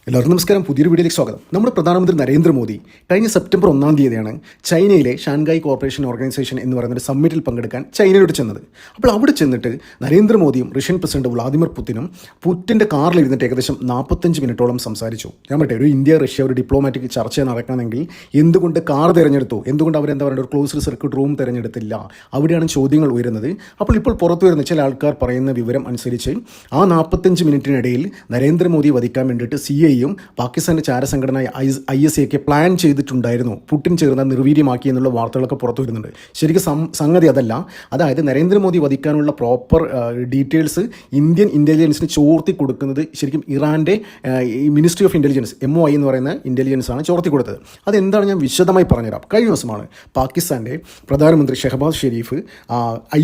എല്ലാവർക്കും നമസ്കാരം. പുതിയൊരു വീഡിയോയിലേക്ക് സ്വാഗതം. നമ്മുടെ പ്രധാനമന്ത്രി നരേന്ദ്രമോദി കഴിഞ്ഞ സെപ്റ്റംബർ 1-ാം തീയതിയാണ് ചൈനയിലെ ഷാൻഗായ് കോർപ്പറേഷൻ ഓർഗനൈസേഷൻ എന്ന് പറയുന്ന ഒരു സമ്മിറ്റിൽ പങ്കെടുക്കാൻ ചൈനയിലോട്ട് ചെന്നത്. അപ്പോൾ അവിടെ ചെന്നിട്ട് നരേന്ദ്രമോദിയും റഷ്യൻ പ്രസിഡന്റ് വ്ളാദിമിർ പുടിൻ്റെ കാറിലിരുന്നിട്ട് ഏകദേശം 45 മിനിറ്റോളം സംസാരിച്ചു. ഞാൻ പറയട്ടെ, ഒരു ഇന്ത്യ റഷ്യ ഒരു ഡിപ്ലോമാറ്റിക് ചർച്ച നടക്കണമെങ്കിൽ എന്തുകൊണ്ട് കാർ തിരഞ്ഞെടുത്തു, എന്തുകൊണ്ട് അവരെന്താ പറയുക ഒരു ക്ലോസ്ഡ് സർക്യൂട്ട് റൂം തിരഞ്ഞെടുത്തില്ല, അവിടെയാണ് ചോദ്യങ്ങൾ ഉയരുന്നത്. അപ്പോൾ ഇപ്പോൾ പുറത്തു വരുന്ന ചില ആൾക്കാർ പറയുന്ന വിവരം അനുസരിച്ച് ആ 45 മിനിറ്റിനിടയിൽ നരേന്ദ്രമോദിയെ വധിക്കാൻ വേണ്ടിയിട്ട് CIA പാകിസ്ഥാന്റെ ചാരസംഘടന ISA പ്ലാൻ ചെയ്തിട്ടുണ്ടായിരുന്നു. പുടിൻ ചേർന്ന് നിർവീര്യമാക്കി എന്നുള്ള വാർത്തകളൊക്കെ പുറത്തു വരുന്നുണ്ട്. ശരിക്കും സംഗതി അതല്ല. അതായത് നരേന്ദ്രമോദി വധിക്കാനുള്ള പ്രോപ്പർ ഡീറ്റെയിൽസ് ഇന്ത്യൻ ഇൻ്റലിജൻസിന് ചോർത്തി കൊടുക്കുന്നത് ശരിക്കും ഇറാൻ്റെ മിനിസ്ട്രി ഓഫ് ഇൻ്റലിജൻസ് MOI എന്ന് പറയുന്ന ഇൻ്റലിജൻസ് ആണ് ചോർത്തി കൊടുത്തത്. അതെന്താണ് ഞാൻ വിശദമായി പറഞ്ഞുതരാം. കഴിഞ്ഞ ദിവസമാണ് പാകിസ്ഥാൻ്റെ പ്രധാനമന്ത്രി ഷെഹബാസ് ഷെരീഫ്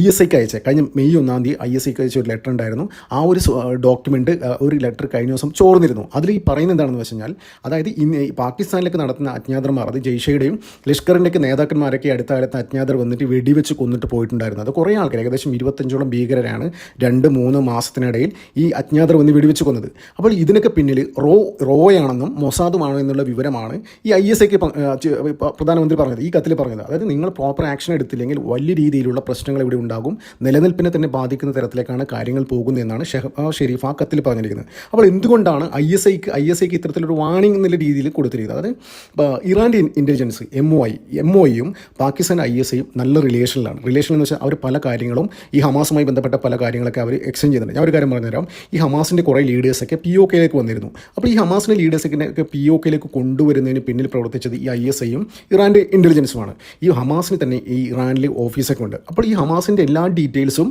ISAക്ക് അയച്ച, കഴിഞ്ഞ മെയ് 1-ാം തീയതി ISAക്ക് അയച്ച ഒരു ലെറ്റർ ഉണ്ടായിരുന്നു. ആ ഒരു ഡോക്യുമെൻ്റ്, ഒരു ലെറ്റർ കഴിഞ്ഞ ദിവസം ചോർന്നിരുന്നു. അതിൽ ഈ പറയുന്നത് എന്താണെന്ന് വെച്ച് കഴിഞ്ഞാൽ, അതായത് പാകിസ്ഥാനിലേക്ക് നടത്തുന്ന അജ്ഞാതന്മാർ, അത് ജയ്ഷയുടെയും ലഷ്കറിൻ്റെയൊക്കെ നേതാക്കന്മാരൊക്കെ അടുത്ത കാലത്ത് അജ്ഞാതർ വന്നിട്ട് വെടിവെച്ച് കൊന്നിട്ട് പോയിട്ടുണ്ടായിരുന്നു. അത് കുറേ ആൾക്കാർ, ഏകദേശം 25ഓളം ഭീകരരാണ് 2-3 മാസത്തിനിടയിൽ ഈ അജ്ഞാതർ വന്ന് വെടിവെച്ച് കൊന്നത്. അപ്പോൾ ഇതിനൊക്കെ പിന്നിൽ റോയാണെന്നും മൊസാദുമാണോ എന്നുള്ള വിവരമാണ് ഈ ISAക്ക് പ്രധാനമന്ത്രി പറഞ്ഞത്, ഈ കത്തിൽ പറഞ്ഞത്. അതായത് നിങ്ങൾ പ്രോപ്പർ ആക്ഷൻ എടുത്തില്ലെങ്കിൽ വലിയ രീതിയിലുള്ള പ്രശ്നങ്ങൾ ഇവിടെ ഉണ്ടാകും, നിലനിൽപ്പിനെ തന്നെ ബാധിക്കുന്ന തരത്തിലേക്കാണ് കാര്യങ്ങൾ പോകുന്നതെന്നാണ് ഷെഹബാസ് ഷെരീഫ് ആ കത്തിൽ പറഞ്ഞിരിക്കുന്നത്. അപ്പോൾ എന്തുകൊണ്ടാണ് ISAക്ക് ഇത്തരത്തിലൊരു വാണിംഗ് എന്നുള്ള രീതിയിൽ കൊടുത്തിരിക്കുന്നത്? അതായത് ഇറാൻ്റെ ഇൻ്റലിജൻസ് MOIയും പാകിസ്ഥാൻ ISAയും നല്ല റിലേഷൻ എന്ന് വെച്ചാൽ അവർ പല കാര്യങ്ങളും ഈ ഹമാസുമായി ബന്ധപ്പെട്ട പല കാര്യങ്ങളൊക്കെ അവർ എക്സ്ചേഞ്ച് ചെയ്യുന്നുണ്ട്. ഞാൻ ഒരു കാര്യം പറഞ്ഞുതരാം. ഈ ഹമാസിൻ്റെ കുറേ ലീഡേഴ്സൊക്കെ POKയിലേക്ക് വന്നിരുന്നു. അപ്പോൾ ഈ ഹമാസിൻ്റെ ലീഡേഴ്സൊക്കെ POKയിലേക്ക് കൊണ്ടുവരുന്നതിന് പിന്നിൽ പ്രവർത്തിച്ചത് ഈ ISAയും ഇറാൻ്റെ ഇൻ്റലിജൻസുമാണ്. ഈ ഹമാസിന് തന്നെ ഈ ഇറാനിൽ ഓഫീസൊക്കെ ഉണ്ട്. അപ്പോൾ ഈ ഹമാസിൻ്റെ എല്ലാ ഡീറ്റെയിൽസും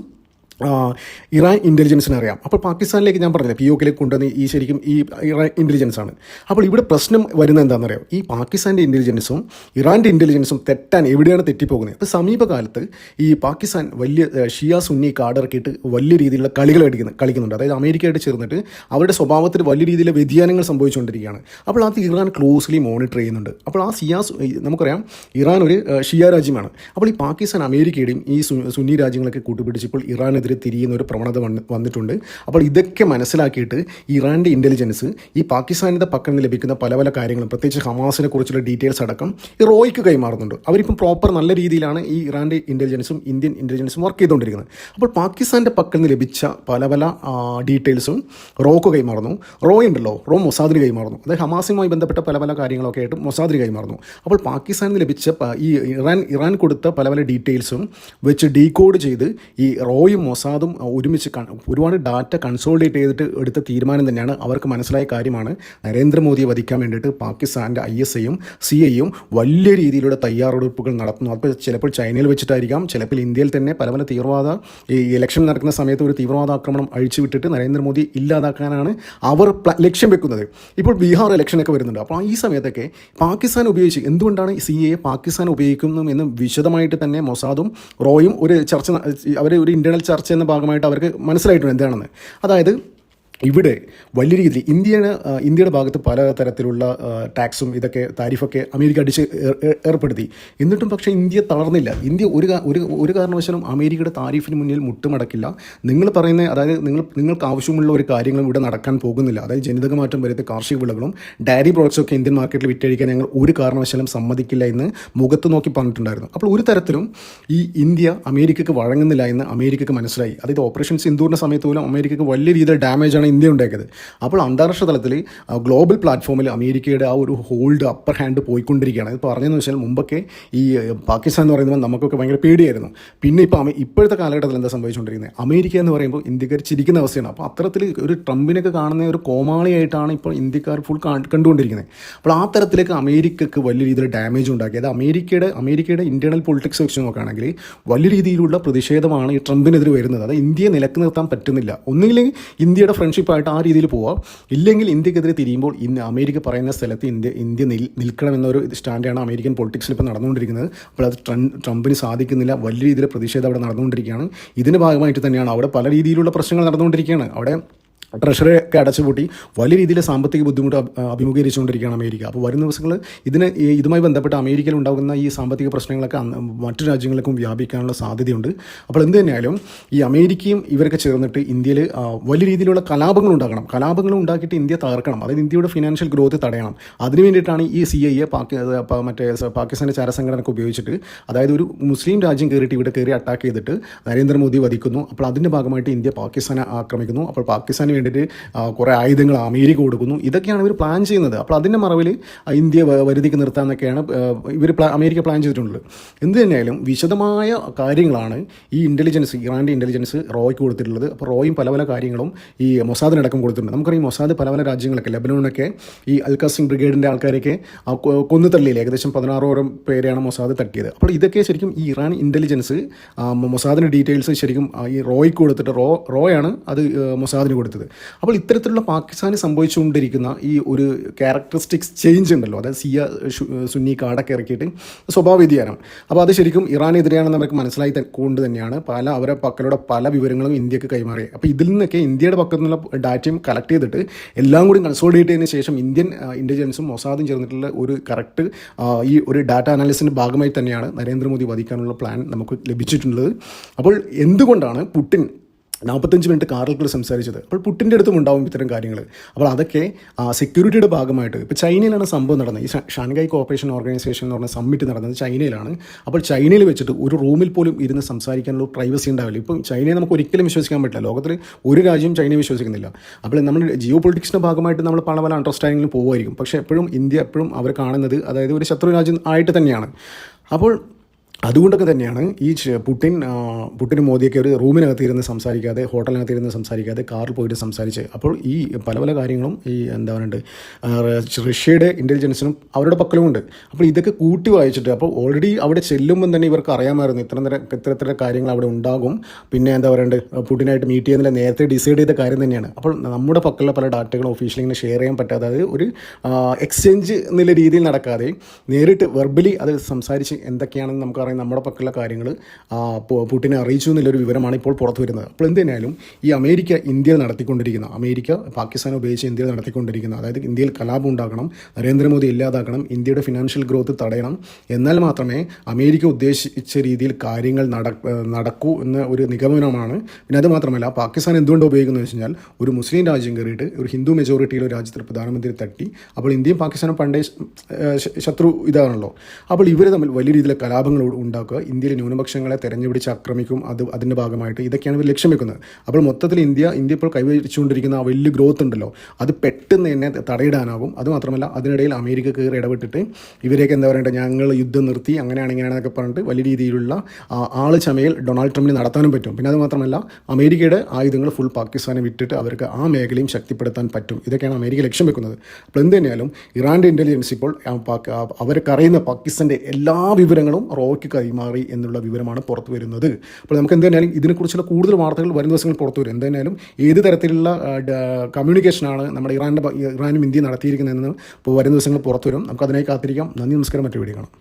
ഇറാൻ ഇൻ്റലിജൻസിന് അറിയാം. അപ്പോൾ പാകിസ്ഥാനിലേക്ക് ഞാൻ പറഞ്ഞില്ല, POKയിലേക്ക് കൊണ്ടുവന്ന് ശരിക്കും ഈ ഇറാൻ ഇൻ്റലിജൻസ് ആണ്. അപ്പോൾ ഇവിടെ പ്രശ്നം വരുന്നത് എന്താണെന്നറിയാം, ഈ പാകിസ്ഥാൻ്റെ ഇൻ്റലിജൻസും ഇറാൻ്റെ ഇൻ്റലിജൻസും എവിടെയാണ് തെറ്റിപ്പോകുന്നത്? ഇപ്പോൾ സമീപകാലത്ത് ഈ പാകിസ്ഥാൻ വലിയ ഷിയ സുന്നി കാടിറക്കിയിട്ട് വലിയ രീതിയിലുള്ള കളികൾ കളിക്കുന്നുണ്ട്. അതായത് അമേരിക്കയായിട്ട് ചേർന്നിട്ട് അവരുടെ സ്വഭാവത്തിൽ വലിയ രീതിയിലുള്ള വ്യതിയാനങ്ങൾ സംഭവിച്ചുകൊണ്ടിരിക്കുകയാണ്. അപ്പോൾ അത് ഇറാൻ ക്ലോസ്ലി മോണിറ്റർ ചെയ്യുന്നുണ്ട്. അപ്പോൾ ആ നമുക്കറിയാം ഇറാൻ ഒരു ഷിയ രാജ്യമാണ്. അപ്പോൾ ഈ പാകിസ്ഥാൻ അമേരിക്കയുടെയും ഈ സുന്നി രാജ്യങ്ങളൊക്കെ കൂട്ടുപിടിച്ചപ്പോൾ ഇറാനെതിരെ തിരിയുന്ന ഒരു പ്രവണത വന്നിട്ടുണ്ട്. അപ്പോൾ ഇതൊക്കെ മനസ്സിലാക്കിയിട്ട് ഇറാൻ്റെ ഇൻ്റലിജൻസ് ഈ പാകിസ്ഥാനിൻ്റെ പക്കൽ നിന്ന് ലഭിക്കുന്ന പല പല കാര്യങ്ങളും, പ്രത്യേകിച്ച് ഹമാസിനെ കുറിച്ചുള്ള ഡീറ്റെയിൽസ് അടക്കം ഈ റോയ്ക്ക് കൈമാറുന്നുണ്ട്. അവരിപ്പം പ്രോപ്പർ നല്ല രീതിയിലാണ് ഈ ഇറാൻ്റെ ഇൻ്റലിജൻസും ഇന്ത്യൻ ഇൻ്റലിജൻസും വർക്ക് ചെയ്തുകൊണ്ടിരിക്കുന്നത്. അപ്പോൾ പാകിസ്ഥാൻ്റെ പക്കൽ നിന്ന് ലഭിച്ച പല പല ഡീറ്റെയിൽസും റോക്ക് കൈമാറുന്നു. റോ മൊസാദിന് കൈമാറുന്നു. അതായത് ഹമാസുമായി ബന്ധപ്പെട്ട പല പല കാര്യങ്ങളൊക്കെ ആയിട്ട് മൊസാദിന് കൈമാറുന്നു. അപ്പോൾ പാകിസ്ഥാനിൽ ലഭിച്ച ഈ ഇറാൻ കൊടുത്ത പല പല ഡീറ്റെയിൽസും വെച്ച് ഡീകോഡ് ചെയ്ത് ഈ റോയും മൊസാദും ഒരുമിച്ച് ഒരുപാട് ഡാറ്റ കൺസോളിഡേറ്റ് ചെയ്തിട്ട് എടുത്ത തീരുമാനം തന്നെയാണ്. അവർക്ക് മനസ്സിലായ കാര്യമാണ് നരേന്ദ്രമോദിയെ വധിക്കാൻ വേണ്ടിയിട്ട് പാകിസ്ഥാൻ്റെ ISAയും CIയും വലിയ രീതിയിലുള്ള തയ്യാറെടുപ്പുകൾ നടത്തുന്നു. അപ്പോൾ ചിലപ്പോൾ ചൈനയിൽ വെച്ചിട്ടായിരിക്കാം, ചിലപ്പോൾ ഇന്ത്യയിൽ തന്നെ പല പല ഈ ഇലക്ഷൻ നടക്കുന്ന സമയത്ത് ഒരു തീവ്രവാദ ആക്രമണം അഴിച്ചുവിട്ടിട്ട് നരേന്ദ്രമോദി ഇല്ലാതാക്കാനാണ് അവർ ലക്ഷ്യം വെക്കുന്നത്. ഇപ്പോൾ ബീഹാർ ഇലക്ഷനൊക്കെ വരുന്നുണ്ട്. അപ്പോൾ ഈ സമയത്തൊക്കെ പാകിസ്ഥാൻ ഉപയോഗിച്ച് എന്തുകൊണ്ടാണ് CIA പാകിസ്ഥാൻ ഉപയോഗിക്കുന്നു എന്ന് വിശദമായിട്ട് തന്നെ മൊസാദും റോയും ഒരു ചർച്ച, അവർ ഒരു ഇൻ്റേണൽ ചർച്ച എന്ന ഭാഗമായിട്ട് അവർക്ക് മനസ്സിലായിട്ടുണ്ട് എന്താണെന്ന്. അതായത് ഇവിടെ വലിയ രീതിയിൽ ഇന്ത്യയുടെ ഭാഗത്ത് പല തരത്തിലുള്ള ടാക്സും ഇതൊക്കെ താരിഫൊക്കെ അമേരിക്ക ഏർപ്പെടുത്തി. എന്നിട്ടും പക്ഷേ ഇന്ത്യ തളർന്നില്ല. ഇന്ത്യ ഒരു കാരണവശാലും അമേരിക്കയുടെ താരിഫിന് മുന്നിൽ മുട്ടുമടക്കില്ല. നിങ്ങൾ പറയുന്ന, അതായത് നിങ്ങൾക്ക് ആവശ്യമുള്ള ഒരു കാര്യങ്ങളും ഇവിടെ നടക്കാൻ പോകുന്നില്ല. അതായത് ജനിതക മാറ്റം വരുന്ന കാർഷിക വിളകളും ഡയറി പ്രോഡക്ട്സും ഒക്കെ ഇന്ത്യൻ മാർക്കറ്റിൽ വിറ്റഴിക്കാൻ ഞങ്ങൾ ഒരു കാരണവശാലും സമ്മതിക്കില്ല എന്ന് മുഖത്ത് നോക്കി പറഞ്ഞിട്ടുണ്ടായിരുന്നു. അപ്പോൾ ഒരു തരത്തിലും ഈ ഇന്ത്യ അമേരിക്കയ്ക്ക് വഴങ്ങുന്നില്ല എന്ന് അമേരിക്കയ്ക്ക് മനസ്സിലായി. അതായത് ഓപ്പറേഷൻ സിന്ദൂറിൻ്റെ സമയത്ത് പോലും അമേരിക്കയ്ക്ക് വലിയ രീതിയിൽ ഡാമേജാണ് ഇന്ത്യ ഉണ്ടാക്കിയത്. അപ്പോൾ അന്താരാഷ്ട്ര തലത്തിൽ ഗ്ലോബൽ പ്ലാറ്റ്ഫോമിൽ അമേരിക്കയുടെ ആ ഒരു ഹോൾഡ് അപ്പർ ഹാൻഡ് പോയിക്കൊണ്ടിരിക്കുകയാണ്. ഇത് പറഞ്ഞതെന്ന് വെച്ചാൽ മുമ്പൊക്കെ ഈ പാകിസ്ഥാൻ എന്ന് പറയുമ്പോൾ നമുക്കൊക്കെ ഭയങ്കര പേടിയായിരുന്നു. പിന്നെ ഇപ്പോഴത്തെ കാലഘട്ടത്തിൽ എന്താ സംഭവിച്ചുകൊണ്ടിരിക്കുന്നത്, അമേരിക്ക എന്ന് പറയുമ്പോൾ ഇന്ത്യക്കാർ ചിരിക്കുന്ന അവസ്ഥയാണ്. അപ്പോൾ അത്തരത്തിൽ ഒരു ട്രംപിനൊക്കെ കാണുന്ന ഒരു കോമാളിയായിട്ടാണ് ഇപ്പോൾ ഇന്ത്യക്കാർ ഫുൾ കണ്ടുകൊണ്ടിരിക്കുന്നത്. അപ്പോൾ ആ തരത്തിലേക്ക് അമേരിക്കക്ക് വലിയ രീതിയിൽ ഡാമേജ് ഉണ്ടാക്കി. അത് അമേരിക്കയുടെ ഇന്റേണൽ പൊളിറ്റിക്സ് വെച്ച് നോക്കുകയാണെങ്കിൽ വലിയ രീതിയിലുള്ള പ്രതിഷേധമാണ് ഈ ട്രംപിനെതിരെ വരുന്നത്. അത് ഇന്ത്യയെ നിലക്ക് നിർത്താൻ പറ്റുന്നില്ല. ഒന്നുകില്ലെങ്കിൽ ഇന്ത്യയുടെ ഫ്രണ്ട്ഷിപ്പായിട്ട് ആ രീതിയിൽ പോവാം, ഇല്ലെങ്കിൽ ഇന്ത്യക്കെതിരെ തിരിയുമ്പോൾ അമേരിക്ക പറയുന്ന സ്ഥലത്ത് ഇന്ത്യ നിൽക്കണമെന്നൊരു സ്റ്റാൻഡാണ് അമേരിക്കൻ പൊളിറ്റിക്സിൽ ഇപ്പോൾ നടന്നുകൊണ്ടിരിക്കുന്നത്. അപ്പോൾ അത് ട്രംപിന് സാധിക്കുന്നില്ല. വലിയ രീതിയിൽ പ്രതിഷേധം അവിടെ നടന്നുകൊണ്ടിരിക്കുകയാണ്. ഇതിൻ്റെ ഭാഗമായിട്ട് തന്നെയാണ് അവിടെ പല രീതിയിലുള്ള പ്രശ്നങ്ങൾ നടന്നുകൊണ്ടിരിക്കുകയാണ്. അവിടെ ട്രഷറി ഒക്കെ അടച്ചുപൂട്ടി വലിയ രീതിയിൽ സാമ്പത്തിക ബുദ്ധിമുട്ട് അഭിമുഖീകരിച്ചുകൊണ്ടിരിക്കുകയാണ് അമേരിക്ക. അപ്പോൾ വരും ദിവസങ്ങൾ ഇതുമായി ബന്ധപ്പെട്ട് അമേരിക്കയിൽ ഉണ്ടാകുന്ന ഈ സാമ്പത്തിക പ്രശ്നങ്ങളൊക്കെ മറ്റു രാജ്യങ്ങൾക്കും വ്യാപിക്കാനുള്ള സാധ്യതയുണ്ട്. അപ്പോൾ എന്ത് തന്നെയായാലും ഈ അമേരിക്കയും ഇവരൊക്കെ ചേർന്നിട്ട് ഇന്ത്യയിൽ വലിയ രീതിയിലുള്ള കലാപങ്ങൾ ഉണ്ടാക്കണം. കലാപങ്ങൾ ഉണ്ടാക്കിയിട്ട് ഇന്ത്യ തകർക്കണം. അതായത് ഇന്ത്യയുടെ ഫിനാൻഷ്യൽ ഗ്രോത്ത് തടയണം. അതിനു വേണ്ടിയിട്ടാണ് ഈ CIA മറ്റേ പാകിസ്ഥാൻ്റെ ചാരസംഘടനയൊക്കെ ഉപയോഗിച്ചിട്ട്, അതായത് ഒരു മുസ്ലിം രാജ്യം കയറിയിട്ട് ഇവിടെ കയറി അറ്റാക്ക് ചെയ്തിട്ട് നരേന്ദ്രമോദി വധിക്കുന്നു. അപ്പോൾ അതിൻ്റെ ഭാഗമായിട്ട് ഇന്ത്യ പാകിസ്ഥാനെ ആക്രമിക്കുന്നു. അപ്പോൾ പാകിസ്ഥാന് വേണ്ടിയിട്ട് കുറേ ആയുധങ്ങൾ അമേരിക്ക കൊടുക്കുന്നു. ഇതൊക്കെയാണ് ഇവർ പ്ലാൻ ചെയ്യുന്നത്. അപ്പോൾ അതിൻ്റെ മറവിൽ ഇന്ത്യ വരുതിക്ക് നിർത്താമെന്നൊക്കെയാണ് അമേരിക്ക പ്ലാൻ ചെയ്തിട്ടുള്ളത്. എന്ത് തന്നെയായാലും വിശദമായ കാര്യങ്ങളാണ് ഈ ഇൻ്റലിജൻസ്, ഇറാൻ്റെ ഇൻ്റലിജൻസ് റോയ്ക്ക് കൊടുത്തിട്ടുള്ളത്. അപ്പോൾ റോയും പല പല കാര്യങ്ങളും ഈ മൊസാദിനടക്കം കൊടുത്തിട്ടുണ്ട്. നമുക്കറിയാം മൊസാദ് പല പല രാജ്യങ്ങളൊക്കെ, ലെബനോണൊക്കെ ഈ അൽഖാസിം ബ്രിഗേഡിൻ്റെ ആൾക്കാരൊക്കെ കൊന്നു തള്ളിയില്ല. ഏകദേശം 16 പേരെയാണ് മൊസാദ് തട്ടിയത്. അപ്പോൾ ഇതൊക്കെ ശരിക്കും ഈ ഇറാൻ ഇൻ്റലിജൻസ് മൊസാദിൻ്റെ ഡീറ്റെയിൽസ് ശരിക്കും ഈ റോയ്ക്ക് കൊടുത്തിട്ട് റോയാണ് അത് മൊസാദിന് കൊടുത്തത്. അപ്പോൾ ഇത്തരത്തിലുള്ള പാകിസ്ഥാന് സംഭവിച്ചുകൊണ്ടിരിക്കുന്ന ഈ ഒരു ക്യാരക്ടറിസ്റ്റിക്സ് ചേഞ്ച് ഉണ്ടല്ലോ, അതായത് സുന്നി കാടൊക്കെ ഇറക്കിയിട്ട് സ്വഭാവ വ്യതിയാനം, അപ്പോൾ അത് ശരിക്കും ഇറാനെതിരെയാണെന്ന് നമുക്ക് മനസ്സിലായി കൊണ്ട് തന്നെയാണ് അവരുടെ പക്കലുള്ള പല വിവരങ്ങളും ഇന്ത്യക്ക് കൈമാറിയത്. അപ്പോൾ ഇതിൽ നിന്നൊക്കെ ഇന്ത്യയുടെ പക്കത്തു നിന്നുള്ള ഡാറ്റയും കളക്ട് ചെയ്തിട്ട് എല്ലാം കൂടി കൺസോളിഡേറ്റ് ചെയ്തതിന് ശേഷം ഇന്ത്യൻ ഇൻ്റലിജൻസും മൊസാദും ചേർന്നിട്ടുള്ള ഒരു കറക്റ്റ് ഈ ഒരു ഡാറ്റ അനാലിസിൻ്റെ ഭാഗമായി തന്നെയാണ് നരേന്ദ്രമോദി വധിക്കാനുള്ള പ്ലാൻ നമുക്ക് ലഭിച്ചിട്ടുള്ളത്. അപ്പോൾ എന്തുകൊണ്ടാണ് പുടിൻ 45 മിനിറ്റ് കാറിൽ സംസാരിച്ചത്? അപ്പോൾ പുട്ടിൻ്റെ അടുത്തും ഉണ്ടാവും ഇത്തരം കാര്യങ്ങൾ. അപ്പോൾ അതൊക്കെ സെക്യൂരിറ്റിയുടെ ഭാഗമായിട്ട്, ഇപ്പോൾ ചൈനയിലാണ് സംഭവം നടന്നത്. ഈ ഷാൻഗായ് കോർപ്പറേഷൻ ഓർഗനൈസേഷൻ എന്ന് പറഞ്ഞ സമ്മിറ്റ് നടന്നത് ചൈനയിലാണ്. അപ്പോൾ ചൈനയിൽ വെച്ചിട്ട് ഒരു റൂമിൽ പോലും ഇരുന്ന് സംസാരിക്കാനുള്ള പ്രൈവസി ഉണ്ടാവില്ല. ഇപ്പം ചൈനയെ നമുക്ക് ഒരിക്കലും വിശ്വസിക്കാൻ പറ്റില്ല. ലോകത്തിൽ ഒരു രാജ്യവും ചൈനയെ വിശ്വസിക്കുന്നില്ല. അപ്പോൾ നമ്മൾ ജിയോ പൊളിറ്റിക്സിൻ്റെ ഭാഗമായിട്ട് നമ്മൾ പല പല അണ്ടർസ്റ്റാൻഡിങ്ങിലും പോകുമായിരിക്കും. പക്ഷേ എപ്പോഴും ഇന്ത്യ എപ്പോഴും അവർ കാണുന്നത് അതായത് ഒരു ശത്രു രാജ്യം ആയിട്ട് തന്നെയാണ്. അപ്പോൾ അതുകൊണ്ടൊക്കെ തന്നെയാണ് ഈ പുടിനും മോദിയൊക്കെ ഒരു റൂമിനകത്തിരുന്ന് സംസാരിക്കാതെ, ഹോട്ടലിനകത്തിരുന്ന് സംസാരിക്കാതെ കാറിൽ പോയിട്ട് സംസാരിച്ച്. അപ്പോൾ ഈ പല പല കാര്യങ്ങളും ഈ എന്താ പറയുക റഷ്യയുടെ ഇൻ്റലിജൻസിനും അവരുടെ പക്കലുമുണ്ട്. അപ്പോൾ ഇതൊക്കെ കൂട്ടി വായിച്ചിട്ട്, അപ്പോൾ ഓൾറെഡി അവിടെ ചെല്ലുമ്പം തന്നെ ഇവർക്ക് അറിയാമായിരുന്നു ഇത്തരത്തിലുള്ള കാര്യങ്ങൾ അവിടെ ഉണ്ടാകും. പിന്നെ എന്താ പറയേണ്ടത്, പുടിനായിട്ട് മീറ്റ് ചെയ്യുന്നില്ല, നേരത്തെ ഡിസൈഡ് ചെയ്ത കാര്യം തന്നെയാണ്. അപ്പോൾ നമ്മുടെ പക്കലുള്ള പല ഡാറ്റകളും ഒഫീഷ്യലി ഇങ്ങനെ ഷെയർ ചെയ്യാൻ പറ്റാതെ, അതായത് ഒരു എക്സ്ചേഞ്ച് എന്നുള്ള രീതിയിൽ നടക്കാതെ നേരിട്ട് വെർബലി അത് സംസാരിച്ച് എന്തൊക്കെയാണെന്ന് നമുക്കറിയാം നമ്മുടെ പക്കലുള്ള കാര്യങ്ങൾ പുടിനെ അറിയിച്ചു എന്നുള്ളൊരു വിവരമാണ് ഇപ്പോൾ പുറത്തു വരുന്നത്. അപ്പോൾ എന്ത് തന്നെയാലും ഈ അമേരിക്ക പാകിസ്ഥാനെ ഉപയോഗിച്ച് ഇന്ത്യയിൽ നടത്തിക്കൊണ്ടിരിക്കുന്ന, അതായത് ഇന്ത്യയിൽ കലാപം ഉണ്ടാക്കണം, നരേന്ദ്രമോദി ഇല്ലാതാക്കണം, ഇന്ത്യയുടെ ഫിനാൻഷ്യൽ ഗ്രോത്ത് തടയണം, എന്നാൽ മാത്രമേ അമേരിക്ക ഉദ്ദേശിച്ച രീതിയിൽ കാര്യങ്ങൾ നടക്കൂ എന്ന ഒരു നിഗമനമാണ്. പിന്നെ അത് മാത്രമല്ല, പാകിസ്ഥാൻ എന്തുകൊണ്ട് ഉപയോഗിക്കുന്നത് വെച്ച് കഴിഞ്ഞാൽ ഒരു മുസ്ലിം രാജ്യം കയറിയിട്ട് ഒരു ഹിന്ദു മെജോറിറ്റിയിലെ രാജ്യത്തിൽ പ്രധാനമന്ത്രി തട്ടി. അപ്പോൾ ഇന്ത്യയും പാകിസ്ഥാനും പണ്ടേ ശത്രു ഇതാണല്ലോ. അപ്പോൾ ഇവർ തമ്മിൽ വലിയ രീതിയിലെ കലാപങ്ങൾ ഉണ്ടാക്കുക, ഇന്ത്യയിലെ ന്യൂനപക്ഷങ്ങളെ തെരഞ്ഞുപിടിച്ച് ആക്രമിക്കും. അതിൻ്റെ ഭാഗമായിട്ട് ഇതൊക്കെയാണ് ഇവർ ലക്ഷ്യം വെക്കുന്നത്. അപ്പോൾ മൊത്തത്തിൽ ഇന്ത്യ ഇപ്പോൾ കൈവരിച്ചുകൊണ്ടിരിക്കുന്ന ആ വലിയ ഗ്രോത്ത് ഉണ്ടല്ലോ, അത് പെട്ടെന്ന് തന്നെ തടയിടാനാകും. അതുമാത്രമല്ല, അതിനിടയിൽ അമേരിക്ക കയറി ഇടപെട്ടിട്ട് ഇവരെയൊക്കെ എന്താ പറയേണ്ടത്, ഞങ്ങൾ യുദ്ധം നിർത്തി അങ്ങനെയാണ് ഇങ്ങനെയാണെന്നൊക്കെ പറഞ്ഞിട്ട് വലിയ രീതിയിലുള്ള ആള് ചമയൽ ഡൊണാൾഡ് ട്രംപിന് നടത്താനും പറ്റും. പിന്നെ അതുമാത്രമല്ല, അമേരിക്കയുടെ ആയുധങ്ങൾ ഫുൾ പാകിസ്ഥാനെ വിട്ടിട്ട് അവർക്ക് ആ മേഖലയും ശക്തിപ്പെടുത്താൻ പറ്റും. ഇതൊക്കെയാണ് അമേരിക്ക ലക്ഷ്യം വെക്കുന്നത്. അപ്പോൾ എന്ത് തന്നെയാലും ഇറാൻ്റെ ഇൻ്റലിജൻസ് ഇപ്പോൾ അവർക്കറിയുന്ന പാകിസ്ഥാൻ്റെ എല്ലാ വിവരങ്ങളും റോയ്ക്ക് കൈമാറി എന്നുള്ള വിവരമാണ് പുറത്തു വരുന്നത്. അപ്പോൾ നമുക്ക് എന്തായാലും ഇതിനെക്കുറിച്ചുള്ള കൂടുതൽ വാർത്തകൾ വരും ദിവസങ്ങളിൽ പുറത്തു വരും. എന്തായാലും ഏത് തരത്തിലുള്ള കമ്മ്യൂണിക്കേഷനാണ് നമ്മുടെ ഇറാനും ഇന്ത്യയും നടത്തിയിരിക്കുന്നതെന്ന് ഇപ്പോൾ വരും ദിവസങ്ങൾ പുറത്തു വരും. നമുക്ക് അതിനായി കാത്തിരിക്കാം. നന്ദി, നമസ്കാരം. മറ്റു വീഡിയോ കാണാം.